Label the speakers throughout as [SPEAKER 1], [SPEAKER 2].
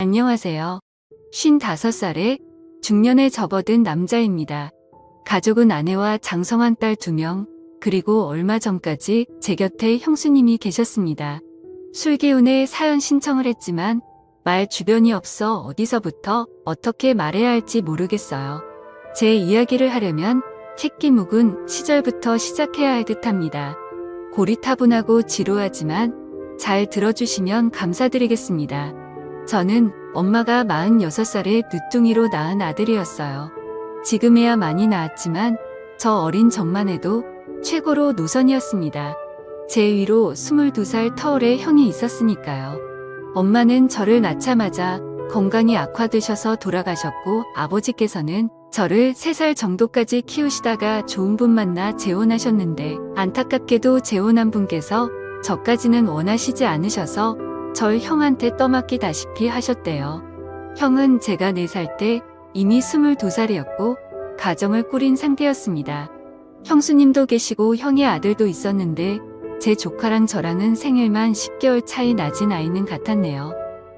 [SPEAKER 1] 안녕하세요. 55살의 중년에 접어든 남자입니다. 가족은 아내와 장성한 딸 2명, 그리고 얼마 전까지 제 곁에 형수님이 계셨습니다. 술기운에 사연 신청을 했지만 말 주변이 없어 어디서부터 어떻게 말해야 할지 모르겠어요. 제 이야기를 하려면 새끼 묵은 시절부터 시작해야 할 듯합니다. 고리타분하고 지루하지만 잘 들어주시면 감사드리겠습니다. 저는 엄마가 46살에 늦둥이로 낳은 아들이었어요. 지금에야 많이 나았지만 저 어린 전만 해도 최고로 노선이었습니다. 제 위로 22살 터울의 형이 있었으니까요. 엄마는 저를 낳자마자 건강이 악화되셔서 돌아가셨고, 아버지께서는 저를 3살 정도까지 키우시다가 좋은 분 만나 재혼하셨는데, 안타깝게도 재혼한 분께서 저까지는 원하시지 않으셔서 절 형한테 떠맡기다시피 하셨대요. 형은 제가 4살 때 이미 22살이었고 가정을 꾸린 상태였습니다. 형수님도 계시고 형의 아들도 있었는데 제 조카랑 저랑은 생일만 10개월 차이 나진 아이는 같았네요.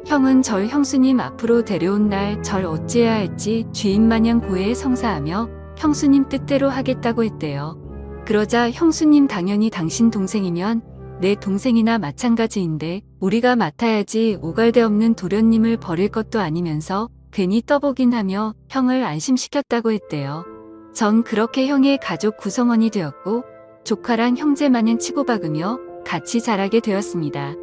[SPEAKER 1] 형은 절 형수님 앞으로 데려온 날 절 어찌해야 할지 죄인마냥 고해에 성사하며 형수님 뜻대로 하겠다고 했대요. 그러자 형수님 당연히 당신 동생이면 내 동생이나 마찬가지인데 우리가 맡아야지 오갈데 없는 도련님을 버릴 것도 아니면서 괜히 떠보긴 하며 형을 안심시켰다고 했대요. 전 그렇게 형의 가족 구성원이 되었고 조카랑 형제마냥 치고박으며 같이 자라게 되었습니다.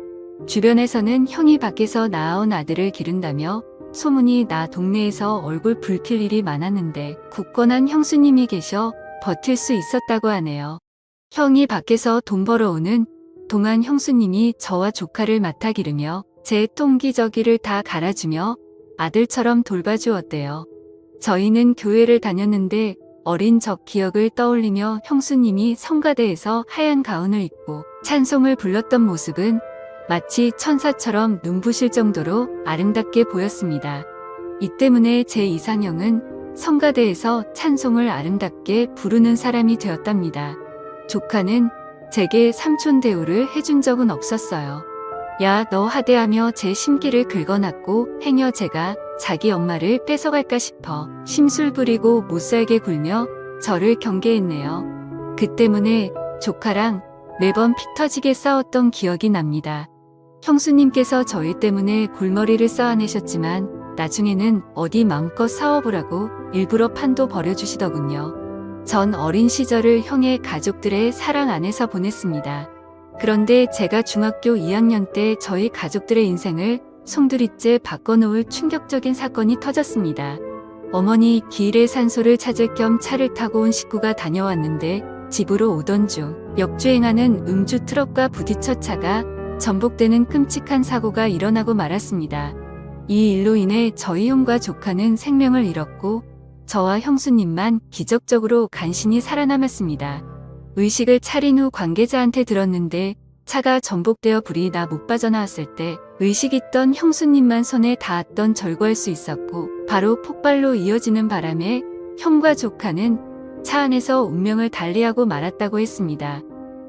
[SPEAKER 1] 주변에서는 형이 밖에서 낳아온 아들을 기른다며 소문이 나 동네에서 얼굴 붉힐 일이 많았는데 굳건한 형수님이 계셔 버틸 수 있었다고 하네요. 형이 밖에서 돈 벌어오는 동안 형수님이 저와 조카를 맡아 기르며 제 통기저귀를 다 갈아주며 아들처럼 돌봐주었대요. 저희는 교회를 다녔는데 어린 적 기억을 떠올리며 형수님이 성가대에서 하얀 가운을 입고 찬송을 불렀던 모습은 마치 천사처럼 눈부실 정도로 아름답게 보였습니다. 이 때문에 제 이상형은 성가대에서 찬송을 아름답게 부르는 사람이 되었답니다. 조카는 제게 삼촌 대우를 해준 적은 없었어요. 야, 너 하대하며 제 심기를 긁어놨고 행여 제가 자기 엄마를 뺏어갈까 싶어 심술 부리고 못살게 굴며 저를 경계했네요. 그 때문에 조카랑 매번 피 터지게 싸웠던 기억이 납니다. 형수님께서 저희 때문에 골머리를 쌓아내셨지만 나중에는 어디 마음껏 싸워보라고 일부러 판도 벌여주시더군요. 전 어린 시절을 형의 가족들의 사랑 안에서 보냈습니다. 그런데 제가 중학교 2학년 때 저희 가족들의 인생을 송두리째 바꿔놓을 충격적인 사건이 터졌습니다. 어머니 기일에 산소를 찾을 겸 차를 타고 온 식구가 다녀왔는데 집으로 오던 중 역주행하는 음주 트럭과 부딪혀 차가 전복되는 끔찍한 사고가 일어나고 말았습니다. 이 일로 인해 저희 형과 조카는 생명을 잃었고 저와 형수님만 기적적으로 간신히 살아남았습니다. 의식을 차린 후 관계자한테 들었는데 차가 전복되어 불이 나 못 빠져나왔을 때 의식 있던 형수님만 손에 닿았던 절구할 수 있었고 바로 폭발로 이어지는 바람에 형과 조카는 차 안에서 운명을 달리하고 말았다고 했습니다.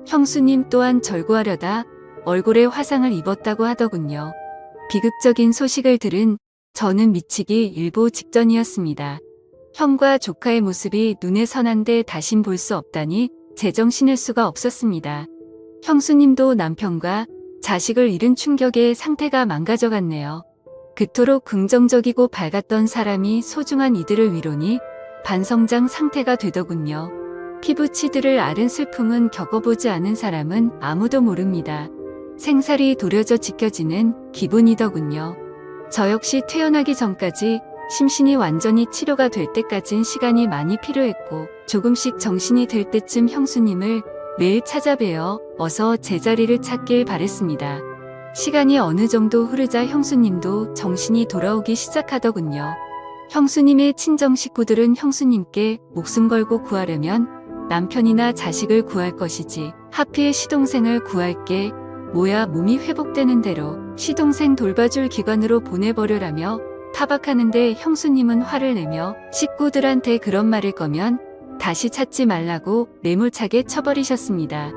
[SPEAKER 1] 형수님 또한 절구하려다 얼굴에 화상을 입었다고 하더군요. 비극적인 소식을 들은 저는 미치기 일보 직전이었습니다. 형과 조카의 모습이 눈에 선한데 다신 볼 수 없다니 제정신일 수가 없었습니다. 형수님도 남편과 자식을 잃은 충격에 상태가 망가져갔네요. 그토록 긍정적이고 밝았던 사람이 소중한 이들을 위로니 반성장 상태가 되더군요. 피부치드를 앓은 슬픔은 겪어보지 않은 사람은 아무도 모릅니다. 생살이 도려져 지켜지는 기분이더군요. 저 역시 퇴원하기 전까지 심신이 완전히 치료가 될 때까진 시간이 많이 필요했고 조금씩 정신이 들 때쯤 형수님을 매일 찾아뵈어 어서 제자리를 찾길 바랬습니다. 시간이 어느 정도 흐르자 형수님도 정신이 돌아오기 시작하더군요. 형수님의 친정 식구들은 형수님께 목숨 걸고 구하려면 남편이나 자식을 구할 것이지 하필 시동생을 구할게 뭐야 몸이 회복되는 대로 시동생 돌봐줄 기관으로 보내버려라며 타박하는데 형수님은 화를 내며 식구들한테 그런 말일 거면 다시 찾지 말라고 매몰차게 쳐버리셨습니다.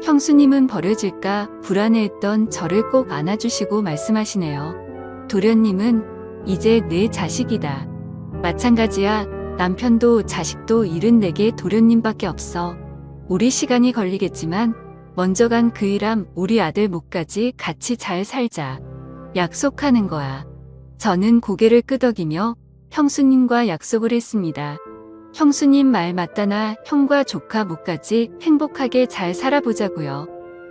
[SPEAKER 1] 형수님은 버려질까 불안해했던 저를 꼭 안아주시고 말씀하시네요. 도련님은 이제 내 자식이다. 마찬가지야. 남편도 자식도 잃은 내게 도련님밖에 없어. 우리 시간이 걸리겠지만 먼저 간 그 일함 우리 아들 목까지 같이 잘 살자. 약속하는 거야. 저는 고개를 끄덕이며 형수님과 약속을 했습니다. 형수님 말 맞다나 형과 조카 목까지 행복하게 잘 살아보자고요.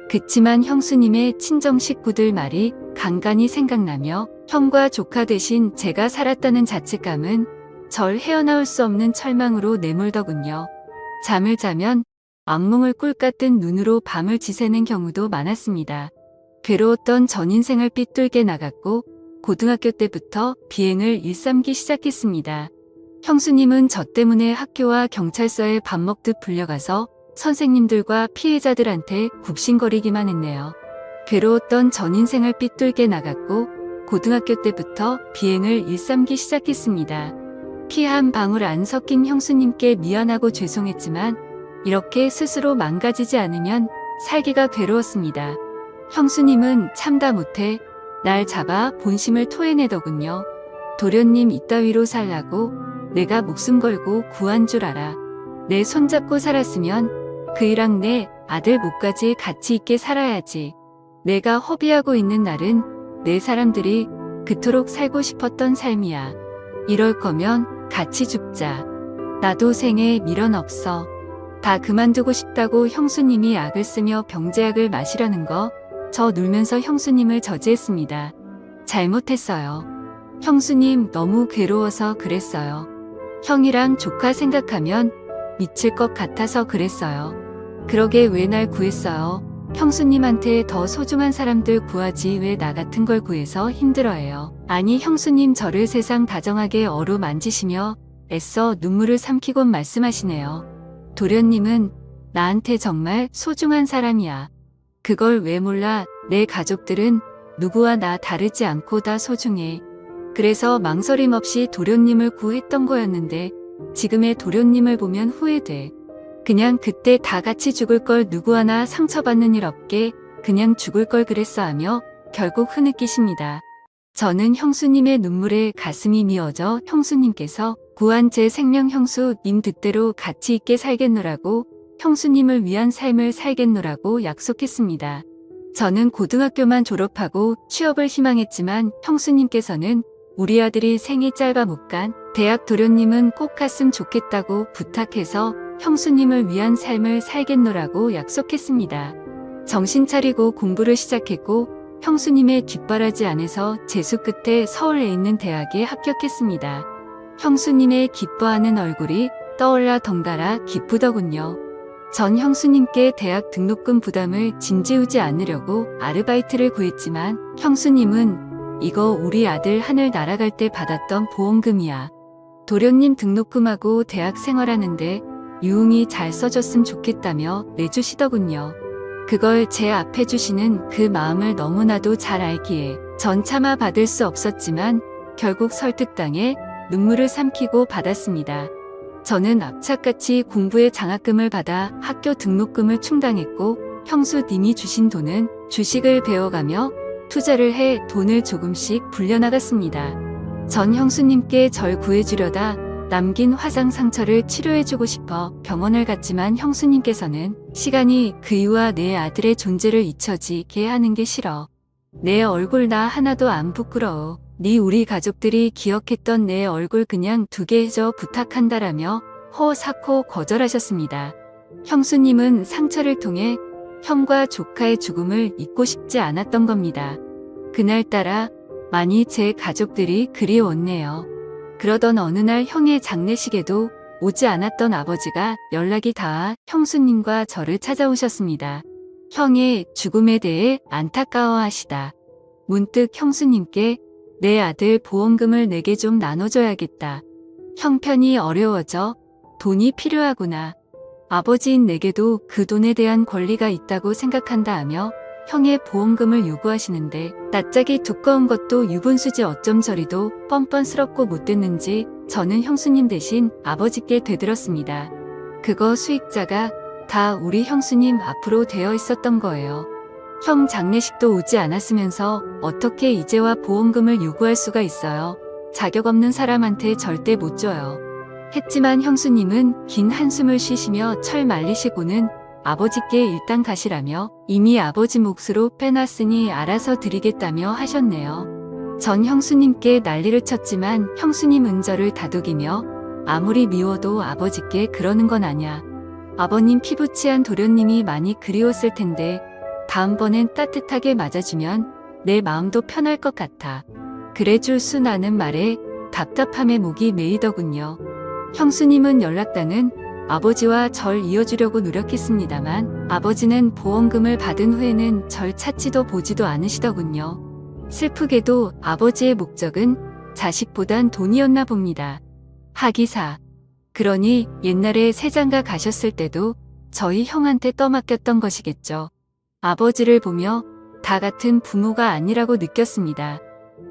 [SPEAKER 1] 그치만 형수님의 친정 식구들 말이 간간히 생각나며 형과 조카 대신 제가 살았다는 자책감은 절 헤어나올 수 없는 철망으로 내몰더군요. 잠을 자면 악몽을 꿀같은 눈으로 밤을 지새는 경우도 많았습니다. 괴로웠던 전 인생을 삐뚤게 나갔고 고등학교 때부터 비행을 일삼기 시작했습니다. 형수님은 저 때문에 학교와 경찰서에 밥 먹듯 불려가서 선생님들과 피해자들한테 굽신거리기만 했네요. 괴로웠던 전 인생을 삐뚤게 나갔고 고등학교 때부터 비행을 일삼기 시작했습니다. 피 한 방울 안 섞인 형수님께 미안하고 죄송했지만 이렇게 스스로 망가지지 않으면 살기가 괴로웠습니다. 형수님은 참다 못해 날 잡아 본심을 토해내더군요. 도련님 이따위로 살라고 내가 목숨 걸고 구한 줄 알아. 내 손잡고 살았으면 그이랑 내 아들 목까지 같이 있게 살아야지. 내가 허비하고 있는 날은 내 사람들이 그토록 살고 싶었던 삶이야. 이럴 거면 같이 죽자. 나도 생에 미련 없어. 다 그만두고 싶다고 형수님이 약을 쓰며 병제약을 마시라는 거 저 놀면서 형수님을 저지했습니다. 잘못했어요. 형수님 너무 괴로워서 그랬어요. 형이랑 조카 생각하면 미칠 것 같아서 그랬어요. 그러게 왜 날 구했어요. 형수님한테 더 소중한 사람들 구하지 왜 나 같은 걸 구해서 힘들어해요. 아니 형수님 저를 세상 다정하게 어루만지시며 애써 눈물을 삼키곤 말씀하시네요. 도련님은 나한테 정말 소중한 사람이야. 그걸 왜 몰라. 내 가족들은 누구와 나 다르지 않고 다 소중해. 그래서 망설임 없이 도련님을 구했던 거였는데 지금의 도련님을 보면 후회돼. 그냥 그때 다 같이 죽을 걸 누구 하나 상처받는 일 없게 그냥 죽을 걸 그랬어 하며 결국 흐느끼십니다. 저는 형수님의 눈물에 가슴이 미어져 형수님께서 구한 제 생명 형수님 뜻대로 같이 있게 살겠노라고 형수님을 위한 삶을 살겠노라고 약속했습니다. 저는 고등학교만 졸업하고 취업을 희망했지만 형수님께서는 우리 아들이 생이 짧아 못 간 대학 도련님은 꼭 갔으면 좋겠다고 부탁해서 형수님을 위한 삶을 살겠노라고 약속했습니다. 정신 차리고 공부를 시작했고 형수님의 뒷바라지 안에서 재수 끝에 서울에 있는 대학에 합격했습니다. 형수님의 기뻐하는 얼굴이 떠올라 덩달아 기쁘더군요. 전 형수님께 대학 등록금 부담을 진지우지 않으려고 아르바이트를 구했지만 형수님은 이거 우리 아들 하늘 날아갈 때 받았던 보험금이야. 도련님 등록금하고 대학 생활하는데 유흥이 잘 써줬으면 좋겠다며 내주시더군요. 그걸 제 앞에 주시는 그 마음을 너무나도 잘 알기에 전 차마 받을 수 없었지만 결국 설득당해 눈물을 삼키고 받았습니다. 저는 악착같이 공부에 장학금을 받아 학교 등록금을 충당했고 형수님이 주신 돈은 주식을 배워가며 투자를 해 돈을 조금씩 불려나갔습니다. 전 형수님께 절 구해주려다 남긴 화상 상처를 치료해주고 싶어 병원을 갔지만 형수님께서는 시간이 그이와 내 아들의 존재를 잊혀지게 하는 게 싫어. 내 얼굴 나 하나도 안 부끄러워. 네 우리 가족들이 기억했던 내 얼굴 그냥 두게 해줘 부탁한다라며 허사코 거절하셨습니다. 형수님은 상처를 통해 형과 조카의 죽음을 잊고 싶지 않았던 겁니다. 그날따라 많이 제 가족들이 그리웠네요. 그러던 어느 날 형의 장례식에도 오지 않았던 아버지가 연락이 닿아 형수님과 저를 찾아오셨습니다. 형의 죽음에 대해 안타까워하시다. 문득 형수님께 내 아들 보험금을 내게 좀 나눠줘야겠다. 형편이 어려워져 돈이 필요하구나. 아버지인 내게도 그 돈에 대한 권리가 있다고 생각한다 하며 형의 보험금을 요구하시는데 낯짝이 두꺼운 것도 유분수지 어쩜 저리도 뻔뻔스럽고 못됐는지 저는 형수님 대신 아버지께 되들었습니다. 그거 수익자가 다 우리 형수님 앞으로 되어 있었던 거예요. 형 장례식도 오지 않았으면서 어떻게 이제와 보험금을 요구할 수가 있어요. 자격 없는 사람한테 절대 못 줘요. 했지만 형수님은 긴 한숨을 쉬시며 철 말리시고는 아버지께 일단 가시라며 이미 아버지 몫으로 빼놨으니 알아서 드리겠다며 하셨네요. 전 형수님께 난리를 쳤지만 형수님 은저를 다독이며 아무리 미워도 아버지께 그러는 건 아냐. 아버님 피부치한 도련님이 많이 그리웠을 텐데 다음번엔 따뜻하게 맞아주면 내 마음도 편할 것 같아. 그래 줄 수 나는 말에 답답함에 목이 메이더군요. 형수님은 연락단은 아버지와 절 이어주려고 노력했습니다만 아버지는 보험금을 받은 후에는 절 찾지도 보지도 않으시더군요. 슬프게도 아버지의 목적은 자식보단 돈이었나 봅니다. 하기사. 그러니 옛날에 세장가 가셨을 때도 저희 형한테 떠맡겼던 것이겠죠. 아버지를 보며 다 같은 부모가 아니라고 느꼈습니다.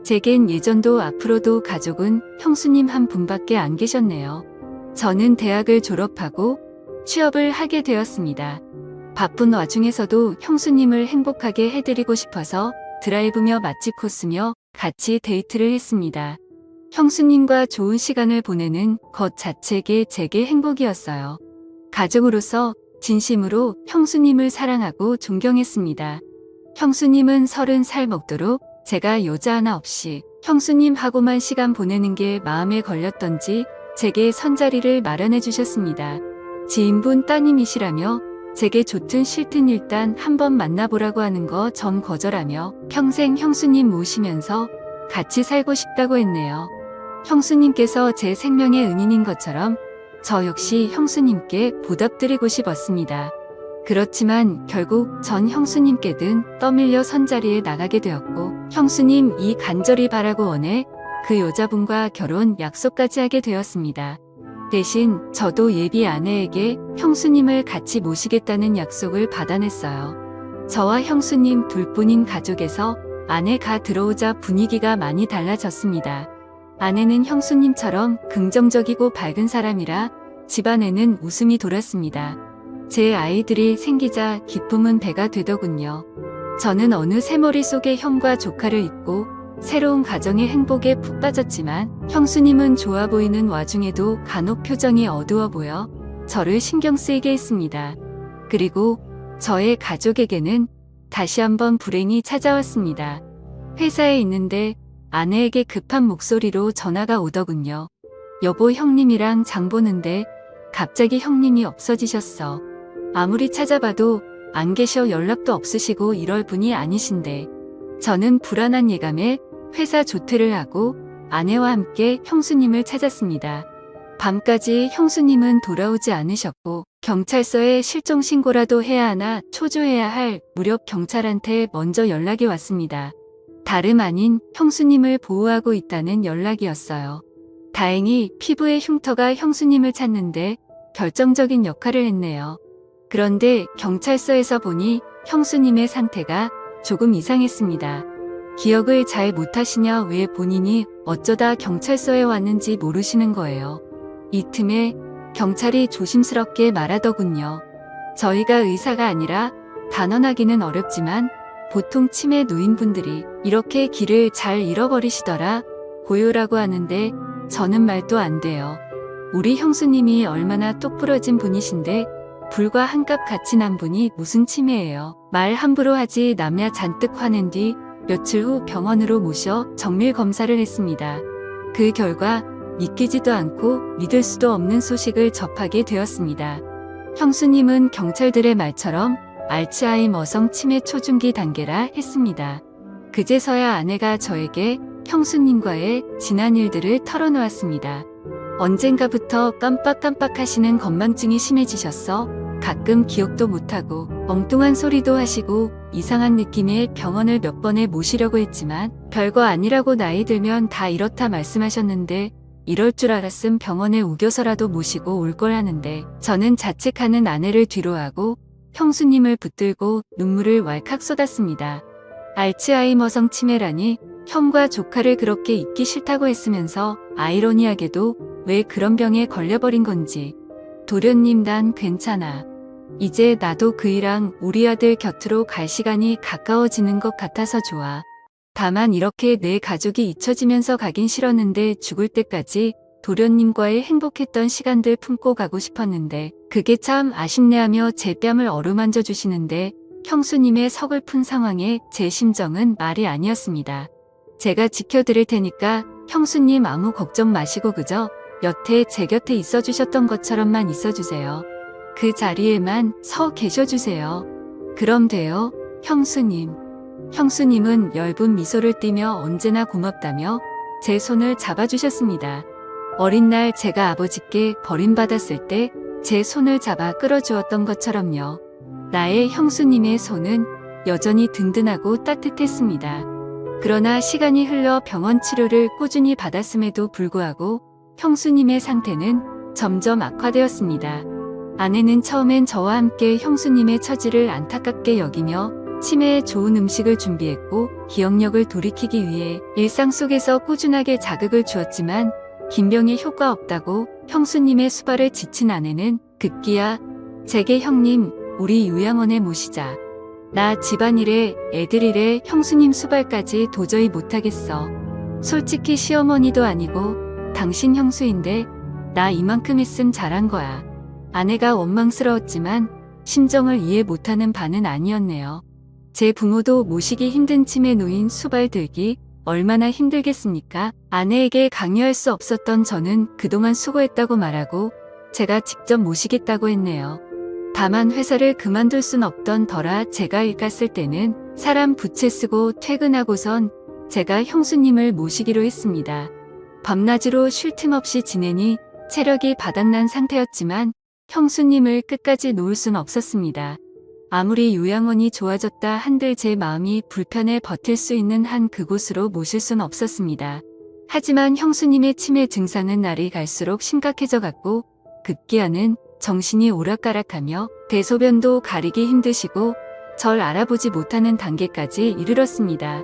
[SPEAKER 1] 제겐 예전도 앞으로도 가족은 형수님 한 분밖에 안 계셨네요. 저는 대학을 졸업하고 취업을 하게 되었습니다. 바쁜 와중에서도 형수님을 행복하게 해드리고 싶어서 드라이브며 맛집 코스며 같이 데이트를 했습니다. 형수님과 좋은 시간을 보내는 것 자체가 제게 행복이었어요. 가족으로서 진심으로 형수님을 사랑하고 존경했습니다. 형수님은 30살 먹도록 제가 여자 하나 없이 형수님하고만 시간 보내는 게 마음에 걸렸던지 제게 선자리를 마련해 주셨습니다. 지인분 따님이시라며 제게 좋든 싫든 일단 한번 만나보라고 하는 거 전 거절하며 평생 형수님 모시면서 같이 살고 싶다고 했네요. 형수님께서 제 생명의 은인인 것처럼 저 역시 형수님께 보답드리고 싶었습니다. 그렇지만 결국 전 형수님께든 떠밀려 선자리에 나가게 되었고 형수님 이 간절히 바라고 원해 그 여자분과 결혼 약속까지 하게 되었습니다. 대신 저도 예비 아내에게 형수님을 같이 모시겠다는 약속을 받아냈어요. 저와 형수님 둘뿐인 가족에서 아내가 들어오자 분위기가 많이 달라졌습니다. 아내는 형수님처럼 긍정적이고 밝은 사람이라 집안에는 웃음이 돌았습니다. 제 아이들이 생기자 기쁨은 배가 되더군요. 저는 어느새 머릿속에 형과 조카를 잊고 새로운 가정의 행복에 푹 빠졌지만 형수님은 좋아 보이는 와중에도 간혹 표정이 어두워 보여 저를 신경 쓰이게 했습니다. 그리고 저의 가족에게는 다시 한번 불행이 찾아왔습니다. 회사에 있는데 아내에게 급한 목소리로 전화가 오더군요. 여보 형님이랑 장 보는데 갑자기 형님이 없어지셨어. 아무리 찾아봐도 안 계셔 연락도 없으시고 이럴 분이 아니신데. 저는 불안한 예감에 회사 조퇴를 하고 아내와 함께 형수님을 찾았습니다. 밤까지 형수님은 돌아오지 않으셨고 경찰서에 실종 신고라도 해야 하나 초조해야 할 무렵 경찰한테 먼저 연락이 왔습니다. 다름 아닌 형수님을 보호하고 있다는 연락이었어요. 다행히 피부의 흉터가 형수님을 찾는데 결정적인 역할을 했네요. 그런데 경찰서에서 보니 형수님의 상태가 조금 이상했습니다. 기억을 잘 못하시냐 왜 본인이 어쩌다 경찰서에 왔는지 모르시는 거예요. 이 틈에 경찰이 조심스럽게 말하더군요. 저희가 의사가 아니라 단언하기는 어렵지만 보통 치매 노인분들이 이렇게 길을 잘 잃어버리시더라 고요라고 하는데 저는 말도 안 돼요. 우리 형수님이 얼마나 똑부러진 분이신데 불과 한값 같이 난 분이 무슨 치매예요. 말 함부로 하지 남야 잔뜩 화낸 뒤 며칠 후 병원으로 모셔 정밀 검사를 했습니다. 그 결과 믿기지도 않고 믿을 수도 없는 소식을 접하게 되었습니다. 형수님은 경찰들의 말처럼 알츠하이머성 치매 초중기 단계라 했습니다. 그제서야 아내가 저에게 형수님과의 지난 일들을 털어놓았습니다. 언젠가부터 깜빡깜빡 하시는 건망증이 심해지셨어 가끔 기억도 못하고 엉뚱한 소리도 하시고 이상한 느낌의 병원을 몇 번에 모시려고 했지만 별거 아니라고 나이 들면 다 이렇다 말씀하셨는데 이럴 줄 알았음 병원에 우겨서라도 모시고 올 걸 하는데 저는 자책하는 아내를 뒤로하고 형수님을 붙들고 눈물을 왈칵 쏟았습니다. 알츠하이머성 치매라니 형과 조카를 그렇게 잊기 싫다고 했으면서 아이러니하게도 왜 그런 병에 걸려버린 건지. 도련님 난 괜찮아. 이제 나도 그이랑 우리 아들 곁으로 갈 시간이 가까워지는 것 같아서 좋아. 다만 이렇게 내 가족이 잊혀지면서 가긴 싫었는데 죽을 때까지 도련님과의 행복했던 시간들 품고 가고 싶었는데 그게 참 아쉽네 하며 제 뺨을 어루만져 주시는데 형수님의 서글픈 상황에 제 심정은 말이 아니었습니다. 제가 지켜드릴 테니까 형수님 아무 걱정 마시고 그저 여태 제 곁에 있어 주셨던 것처럼만 있어 주세요. 그 자리에만 서 계셔 주세요. 그럼 돼요, 형수님. 형수님은 엷은 미소를 띠며 언제나 고맙다며 제 손을 잡아주셨습니다. 어린 날 제가 아버지께 버림받았을 때 제 손을 잡아 끌어주었던 것처럼요. 나의 형수님의 손은 여전히 든든하고 따뜻했습니다. 그러나 시간이 흘러 병원 치료를 꾸준히 받았음에도 불구하고 형수님의 상태는 점점 악화되었습니다. 아내는 처음엔 저와 함께 형수님의 처지를 안타깝게 여기며 치매에 좋은 음식을 준비했고 기억력을 돌이키기 위해 일상 속에서 꾸준하게 자극을 주었지만 긴병에 효과 없다고 형수님의 수발에 지친 아내는 급기야 제게 형님 우리 요양원에 모시자. 나 집안일에 애들일에 형수님 수발까지 도저히 못하겠어. 솔직히 시어머니도 아니고 당신 형수인데 나 이만큼 했음 잘한 거야. 아내가 원망스러웠지만 심정을 이해 못하는 바는 아니었네요. 제 부모도 모시기 힘든 치매 노인 수발 들기 얼마나 힘들겠습니까? 아내에게 강요할 수 없었던 저는 그동안 수고했다고 말하고 제가 직접 모시겠다고 했네요. 다만 회사를 그만둘 순 없던 터라 제가 일 갔을 때는 사람 부채 쓰고 퇴근하고선 제가 형수님을 모시기로 했습니다. 밤낮으로 쉴 틈 없이 지내니 체력이 바닥난 상태였지만 형수님을 끝까지 놓을 순 없었습니다. 아무리 요양원이 좋아졌다 한들 제 마음이 불편해 버틸 수 있는 한 그곳으로 모실 순 없었습니다. 하지만 형수님의 치매 증상은 날이 갈수록 심각해져 갔고 급기야는 정신이 오락가락하며 대소변도 가리기 힘드시고 절 알아보지 못하는 단계까지 이르렀습니다.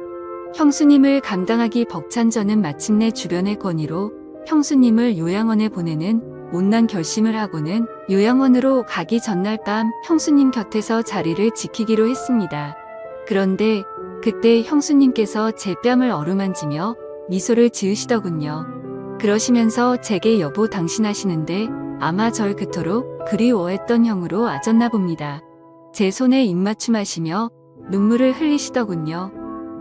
[SPEAKER 1] 형수님을 감당하기 벅찬 저는 마침내 주변의 건의로 형수님을 요양원에 보내는 못난 결심을 하고는 요양원으로 가기 전날 밤 형수님 곁에서 자리를 지키기로 했습니다. 그런데 그때 형수님께서 제 뺨을 어루만지며 미소를 지으시더군요. 그러시면서 제게 여보 당신 하시는데 아마 절 그토록 그리워했던 형으로 아졌나 봅니다. 제 손에 입맞춤 하시며 눈물을 흘리시더군요.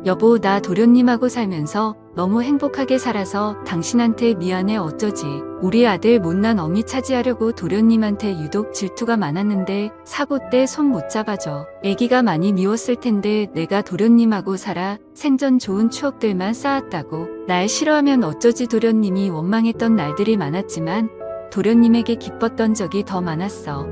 [SPEAKER 1] 여보 나 도련님하고 살면서 너무 행복하게 살아서 당신한테 미안해 어쩌지. 우리 아들 못난 어미 차지하려고 도련님한테 유독 질투가 많았는데 사고 때 손 못 잡아줘. 애기가 많이 미웠을 텐데 내가 도련님하고 살아 생전 좋은 추억들만 쌓았다고. 날 싫어하면 어쩌지. 도련님이 원망했던 날들이 많았지만 도련님에게 기뻤던 적이 더 많았어.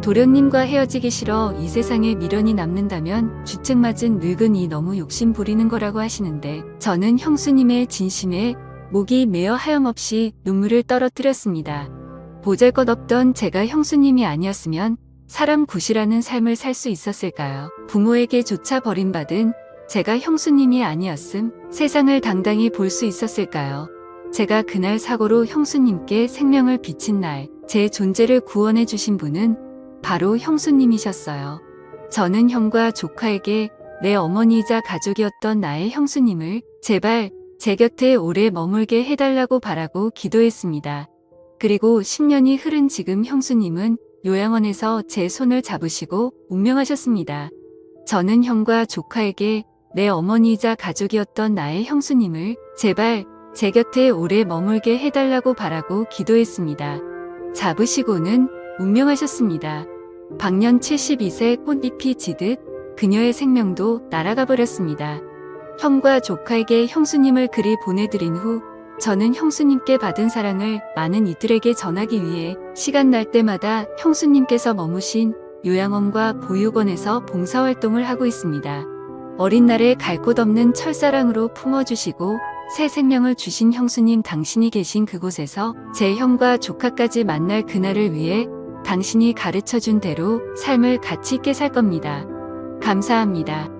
[SPEAKER 1] 도련님과 헤어지기 싫어. 이 세상에 미련이 남는다면 주책맞은 늙은이 너무 욕심 부리는 거라고 하시는데 저는 형수님의 진심에 목이 메어 하염없이 눈물을 떨어뜨렸습니다. 보잘것없던 제가 형수님이 아니었으면 사람 굿이라는 삶을 살 수 있었을까요? 부모에게조차 버림받은 제가 형수님이 아니었음 세상을 당당히 볼 수 있었을까요? 제가 그날 사고로 형수님께 생명을 비친 날 제 존재를 구원해 주신 분은 바로 형수님이셨어요. 저는 형과 조카에게 내 어머니이자 가족이었던 나의 형수님을 제발 제 곁에 오래 머물게 해달라고 바라고 기도했습니다. 그리고 10년이 흐른 지금 형수님은 요양원에서 제 손을 잡으시고 운명하셨습니다. 저는 형과 조카에게 내 어머니이자 가족이었던 나의 형수님을 제발 제 곁에 오래 머물게 해달라고 바라고 기도했습니다. 잡으시고는 운명하셨습니다. 방년 72세 꽃잎이 지듯 그녀의 생명도 날아가 버렸습니다. 형과 조카에게 형수님을 그리 보내드린 후 저는 형수님께 받은 사랑을 많은 이들에게 전하기 위해 시간 날 때마다 형수님께서 머무신 요양원과 보육원에서 봉사활동을 하고 있습니다. 어린 날에 갈 곳 없는 철사랑으로 품어주시고 새 생명을 주신 형수님 당신이 계신 그곳에서 제 형과 조카까지 만날 그날을 위해 당신이 가르쳐준 대로 삶을 가치 있게 살 겁니다. 감사합니다.